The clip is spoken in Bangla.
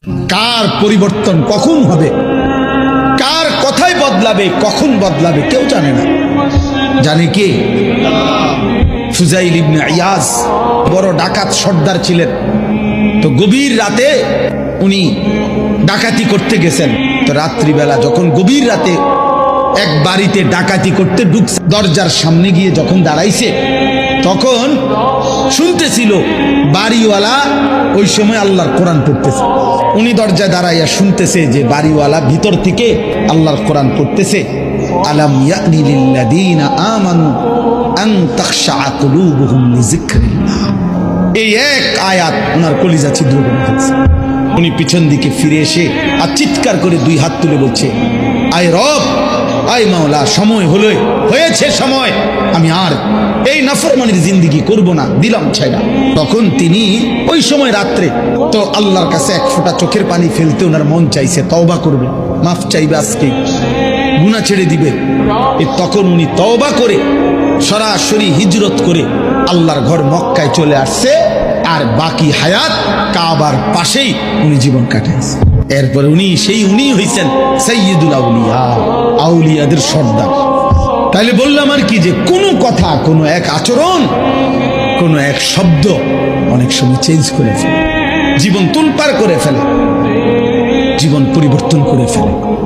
কার পরিবর্তন কখন হবে, কার কথায় বদলাবে, কখন বদলাবে কেউ জানে না। জানে কে? ফুজাইল ইবনে ইয়াজ বড় ডাকাত সর্দার ছিলেন। তো গভীর রাতে উনি ডাকাতি করতে গেছেন। তো রাত্রিবেলা যখন গভীর রাতে এক বাড়িতে ডাকাতি করতে ঢুকছে, দরজার সামনে গিয়ে যখন দাঁড়াইছে তখন শুনতেছিল বাড়িওয়ালা ওই সময় আল্লাহর কোরআন পড়তেছে। উনি দরজায় দাঁড়াইয়া শুনতেছে যে বাড়িওয়ালা ভিতর থেকে আল্লাহর কোরআন পড়তেছে, আলাম ইয়ানি লিল্লাযীনা আমানু আন তাখশা কুলুবুহুম লিযিকরিল্লাহ। এই এক আয়াত ওনার কলিজা ছিদ্র করে ফেলছে। উনি পিছন দিকে ফিরে এসে আর চিৎকার করে দুই হাত তুলে বলছে, আয় রব, আয় মাওলা, সময় হলো, হয়েছে সময়, আমি আর এই নাফরমানির জিন্দেগি করব না, দিলাম ছাইড়া। তখন তিনি ওই সময় রাত্রে তো আল্লাহর কাছে এক ফোঁটা চোখের পানি ফেলতে ওনার মন চাইছে, তওবা করবে, মাফ চাইবে, আজকে গুনাহ ছেড়ে দিবে। তখন উনি তওবা করে সরাসরি হিজরত করে আল্লাহর ঘর মক্কায় চলে আসছে, আর বাকি হায়াত কাবার পাশেই উনি জীবন কাটাইছে। এরপরে উনি হইছেন সাইয়্যিদুল আউলিয়া, আউলিয়াদের সর্দার। তাইলে বললাম আর কি, যে কোনো কথা, কোনো এক আচরণ, কোনো এক শব্দ অনেক সময় চেঞ্জ করে ফেলে, জীবন তুলপার করে ফেলে, জীবন পরিবর্তন করে ফেলে।